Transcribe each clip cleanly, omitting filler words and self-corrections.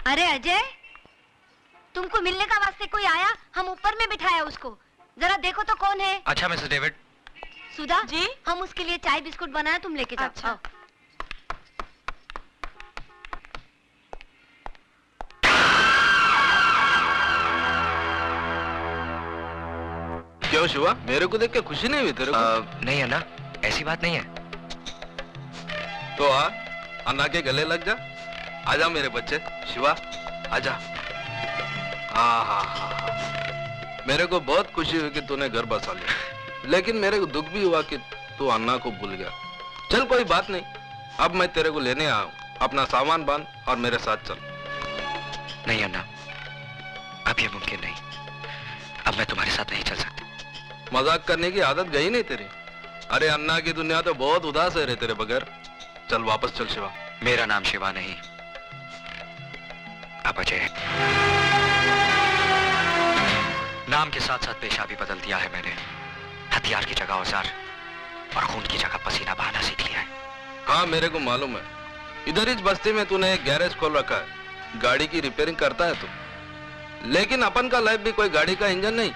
अरे अजय, तुमको मिलने का वास्ते कोई आया? हम ऊपर में बिठाया उसको, जरा देखो तो कौन है। अच्छा मिसेस डेविड। सुधा जी, हम उसके लिए चाय बिस्कुट बनाया, तुम लेके जाओ। अच्छा। क्यों शिवा, मेरे को देख के खुशी नहीं हुई तेरे को? नहीं अन्ना, ऐसी बात नहीं है। तो आ, अन्ना के गले लग जा। आजा मेरे बच्चे, शिवा आजा। हाँ हाँ हाँ, मेरे को बहुत खुशी हुई कि तूने घर बसा लिया, लेकिन मेरे को दुख भी हुआ कि तू अन्ना को भूल गया। चल कोई बात नहीं, अब मैं तेरे को लेने आया हूँ। अपना सामान बांध और मेरे साथ चल। नहीं अन्ना, अब ये मुमकिन नहीं। अब मैं तुम्हारे साथ नहीं चल सकता। मजाक करने की आदत गई नहीं तेरी? अरे अन्ना की दुनिया तो बहुत उदास है रे तेरे बगैर। चल वापस चल शिवा। मेरा नाम शिवा नहीं, अब अजय है। नाम के साथ साथ पेशा भी बदल दिया है मैंने। हथियार की जगह औजार और खून की जगह पसीना बहाना सीख लिया है। हाँ मेरे को मालूम है, इधर इस बस्ती में तूने एक गैरेज खोल रखा है, गाड़ी की रिपेयरिंग करता है तू। लेकिन अपन का लाइफ भी कोई गाड़ी का इंजन नहीं,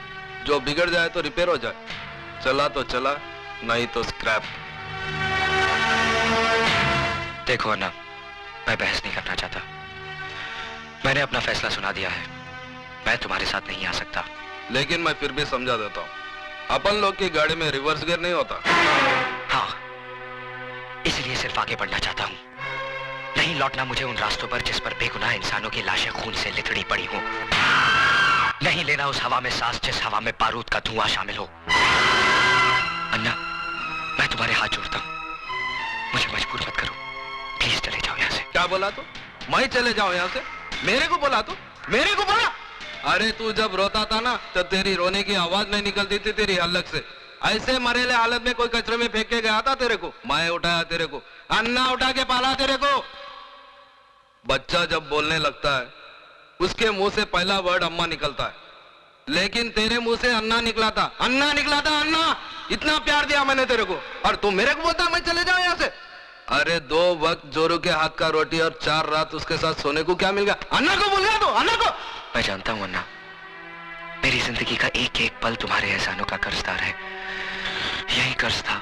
जो बिगड़ जाए तो रिपेयर हो जाए। चला तो चला, नहीं तो स्क्रैप। देखो अन्ना, मैं बहस नहीं करना चाहता। मैंने अपना फैसला सुना दिया है। मैं तुम्हारे साथ नहीं आ सकता। लेकिन मैं फिर भी समझा देता हूँ, अपन लोग की गाड़ी में रिवर्स गियर नहीं होता। हाँ, इसलिए सिर्फ आगे बढ़ना चाहता हूँ, नहीं लौटना मुझे उन रास्तों पर जिस पर बेगुनाह इंसानों की लाशें खून से लिथड़ी पड़ी हो। नहीं लेना उस हवा में सांस जिस हवा में बारूद का धुआं शामिल हो। अन्ना, मैं तुम्हारे हाथ जोड़ता हूँ, मुझे मजबूर मत करो। प्लीज चले जाओ यहाँ से। क्या बोला तू? मैं चले जाऊँ यहाँ से? मेरे को बोला तू? मेरे को बोला? अरे तू जब रोता था ना, तो तेरी रोने की आवाज नहीं निकलती थी तेरी हलक से। ऐसे मरेले हालत में कोई कचरे में फेंक के गया था तेरे को? मैं उठाया तेरे को, अन्ना उठा के पाला तेरे को। बच्चा जब बोलने लगता है, उसके मुंह से पहला वर्ड अम्मा निकलता है, लेकिन तेरे मुंह से अन्ना निकला था। अन्ना निकला था, अन्ना। इतना प्यार दिया मैंने तेरे को, और तू मेरे को बोलता मैं चले जाऊं यहाँ से? अरे 2 वक्त जोरू के हाथ का रोटी और 4 रात उसके साथ सोने को क्या मिल गया? अन्ना को बोल गया तू, अन्ना को। मैं जानता हूँ अन्ना, मेरी जिंदगी का एक एक पल तुम्हारे एहसानों का कर्जदार है। यही कर्ज था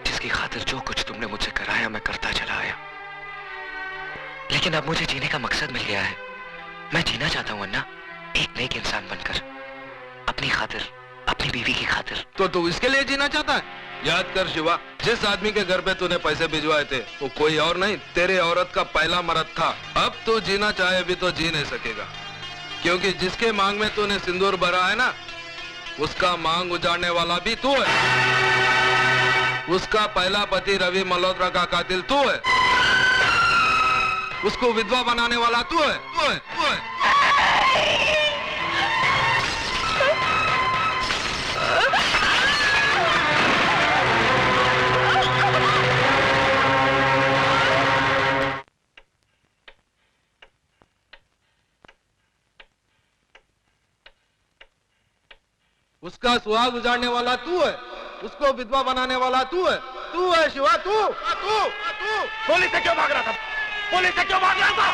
जिसकी खातिर जो कुछ तुमने मुझसे कराया मैं करता चला आया। लेकिन अब मुझे जीने का मकसद मिल गया है। मैं जीना चाहता हूँ अन्ना, एक नेक इंसान बनकर, अपनी खातिर, अपनी बीवी की खातिर। तो तू इसके लिए जीना चाहता है? याद कर शिवा, जिस आदमी के घर पे तूने पैसे भिजवाए थे वो कोई और नहीं, तेरे औरत का पहला मर्द था। अब तू जीना चाहे भी तो जी नहीं सकेगा, क्योंकि जिसके मांग में तूने सिंदूर भरा है ना, उसका मांग उजाड़ने वाला भी तू है। उसका पहला पति रवि मल्होत्रा का कातिल तू है। उसको विधवा बनाने वाला तू है, तू है, तू है। उसका सुहाग उजाड़ने वाला तू है, उसको विधवा बनाने वाला तू है। तू है शिवा, तू तू तू। पुलिस से क्यों भाग रहा था? पुलिस से क्यों भाग रहा था?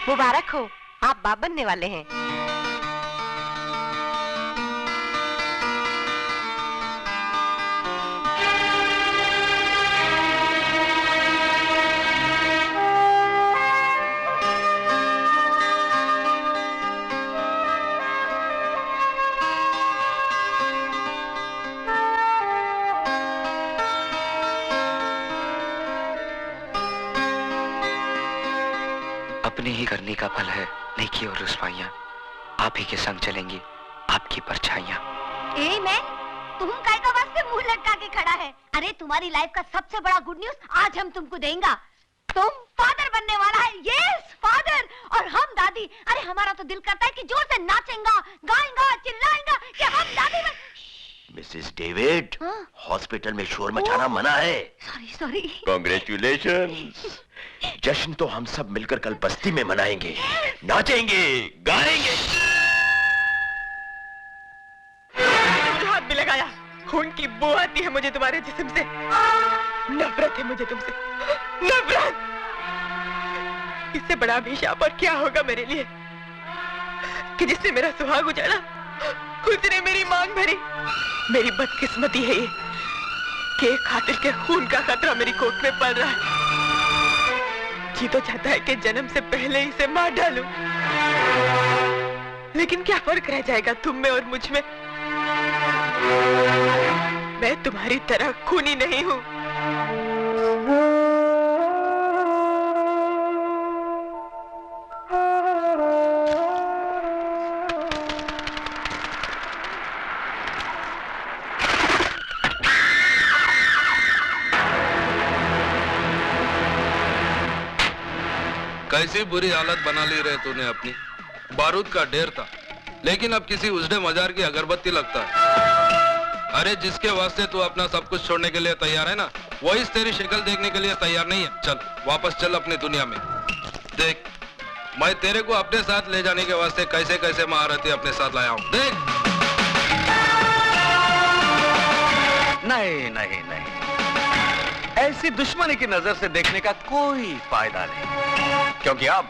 मुबारक हो, आप बाप बनने वाले हैं। अपनी ही करनी का फल है नेकी और रुसवाइयां। आप ही के संग चलेंगी आपकी परछाइयां। ए मैं, तुम काय का वास्ते मुंह लटका के खड़ा है? अरे तुम्हारी लाइफ का सबसे बड़ा गुड न्यूज आज हम तुमको देंगे। तुम फादर बनने वाला है। यस फादर, और हम दादी। अरे हमारा तो दिल करता है कि जोर से नाचेंगा, गाएंगा, चिल्लाएंगा कि हम दादी बन। मिसेस डेविड, हॉस्पिटल में शोर मचाना मना है। Sorry sorry. कांग्रेचुलेशंस। जश्न तो हम सब मिलकर कल बस्ती में मनाएंगे, नाचेंगे, गाएंगे। हाथ भी लगाया, खून की बू आती है मुझे तुम्हारे जिस्म से। नफरत है मुझे तुमसे, नफरत। इससे बड़ा अभिशाप और क्या होगा मेरे लिए कि जिससे मेरा सुहाग उजाड़ा उसने मेरी मांग भरी। मेरी बदकिस्मती है ये कि एक कातिल के खून का खतरा मेरी कोख में पड़ रहा है। जी तो चाहता है कि जन्म से पहले इसे मार डालूं, लेकिन क्या फर्क रह जाएगा तुम में और मुझ में? मैं तुम्हारी तरह खूनी नहीं हूं। कैसी बुरी हालत बना ली रहे तूने अपनी। बारूद का ढेर था, लेकिन अब किसी उजड़े मजार की अगरबत्ती लगता है। अरे जिसके वास्ते तू अपना सब कुछ छोड़ने के लिए तैयार है ना, वही तेरी शक्ल देखने के लिए तैयार नहीं है। चल वापस चल अपनी दुनिया में। देख, मैं तेरे को अपने साथ ले जाने के वास्ते कैसे कैसे महारथी अपने साथ लाया हूँ। देख। नहीं नहीं नहीं, ऐसी दुश्मनी की नजर से देखने का कोई फायदा नहीं, क्योंकि अब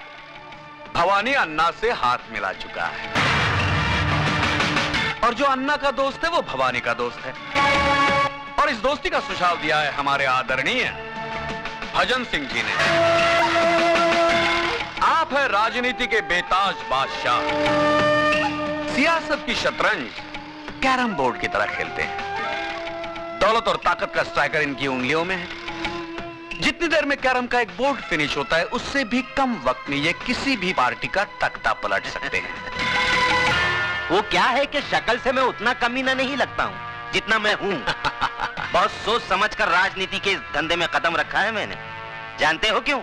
भवानी अन्ना से हाथ मिला चुका है, और जो अन्ना का दोस्त है वो भवानी का दोस्त है। और इस दोस्ती का सुझाव दिया है हमारे आदरणीय भजन सिंह जी ने। आप है राजनीति के बेताज बादशाह, सियासत की शतरंज कैरम बोर्ड की तरह खेलते हैं। दौलत और ताकत का स्ट्राइकर इनकी उंगलियों में है। जितनी देर में कैरम का एक बोर्ड फिनिश होता है, उससे भी कम वक्त में ये किसी भी पार्टी का तख्ता पलट सकते हैं। वो क्या है कि शक्ल से मैं उतना कमीना नहीं लगता हूँ जितना मैं हूँ। बहुत सोच समझकर राजनीति के इस धंधे में कदम रखा है मैंने। जानते हो क्यों?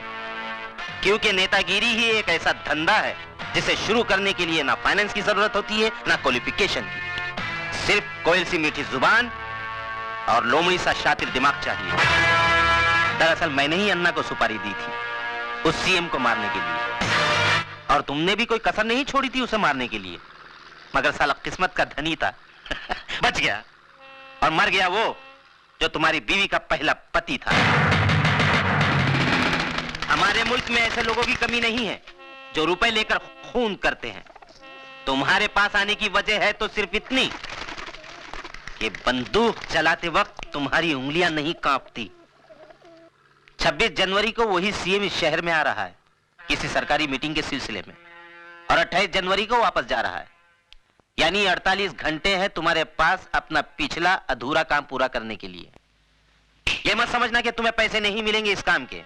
क्योंकि नेतागिरी ही एक ऐसा धंधा है जिसे शुरू करने के लिए ना फाइनेंस की जरूरत होती है ना क्वालिफिकेशन की। सिर्फ कोयल सी मीठी जुबान और लोमड़ी सा शातिर दिमाग चाहिए। दरअसल मैंने ही अन्ना को सुपारी दी थी उस सीएम को मारने के लिए, और तुमने भी कोई कसर नहीं छोड़ी थी उसे मारने के लिए, मगर साला किस्मत का धनी था। बच गया, और मर गया वो जो तुम्हारी बीवी का पहला पति था। हमारे मुल्क में ऐसे लोगों की कमी नहीं है जो रुपए लेकर खून करते हैं। तुम्हारे पास आने की वजह है तो सिर्फ इतनी कि बंदूक चलाते वक्त तुम्हारी उंगलियां नहीं कांपती। 26 जनवरी को वही सीएम इस शहर में आ रहा है किसी सरकारी मीटिंग के सिलसिले में, और 28 जनवरी को वापस जा रहा है। यानी 48 घंटे हैं तुम्हारे पास अपना पिछला अधूरा काम पूरा करने के लिए। यह मत समझना कि तुम्हें पैसे नहीं मिलेंगे इस काम के।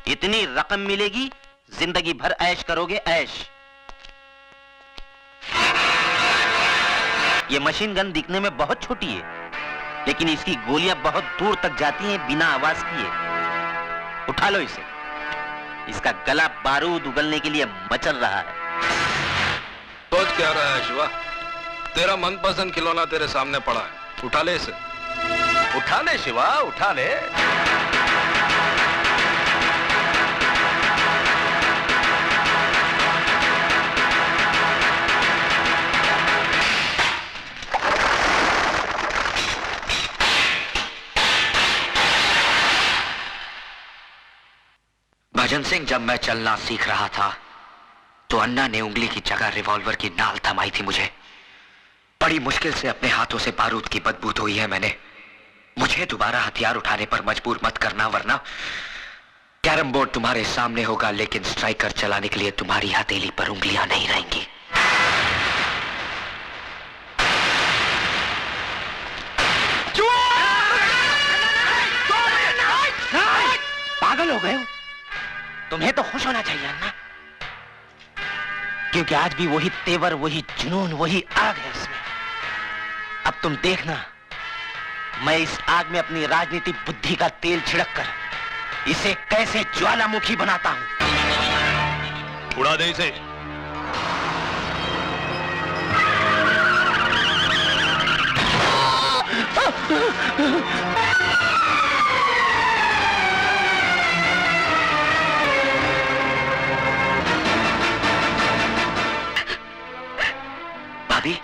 इतनी रकम मिलेगी, जिंदगी भर ऐश करोगे, ऐश। ये मशीन गन दिखने में बहुत छोटी है, लेकिन इसकी गोलियां बहुत दूर तक जाती हैं बिना आवाज किए। उठा लो इसे, इसका गला बारूद उगलने के लिए मचल रहा है। सोच क्या रहा है शिवा? तेरा मनपसंद खिलौना तेरे सामने पड़ा है, उठा ले इसे। उठा ले शिवा, उठा ले। भजन सिंह, जब मैं चलना सीख रहा था तो अन्ना ने उंगली की जगह रिवॉल्वर की नाल थमाई थी मुझे। बड़ी मुश्किल से अपने हाथों से बारूद की बदबू धोई है मैंने। मुझे दोबारा हथियार उठाने पर मजबूर मत करना, वरना कैरम बोर्ड तुम्हारे सामने होगा, लेकिन स्ट्राइकर चलाने के लिए तुम्हारी हथेली पर उंगलियां नहीं रहेंगी। पागल हो गए हो? तुम्हें तो खुश होना चाहिए अन्ना, क्योंकि आज भी वही तेवर, वही जुनून, वही आग है उसमें। अब तुम देखना, मैं इस आग में अपनी राजनीतिक बुद्धि का तेल छिड़क कर इसे कैसे ज्वालामुखी बनाता हूं। उड़ा दे इसे। भाभी,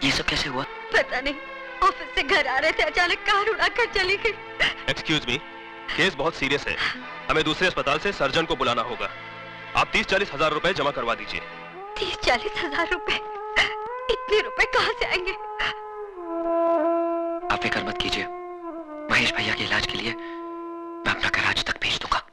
ये सब कैसे हुआ? पता नहीं, ऑफिस से घर आ रहे थे, अचानक कार उड़ाकर चली गई। एक्सक्यूज मी, केस बहुत सीरियस है, हमें दूसरे अस्पताल से सर्जन को बुलाना होगा। आप 30-40 हजार रुपए जमा करवा दीजिए। 30-40 हजार रुपए? इतने रुपए कहाँ से आएंगे?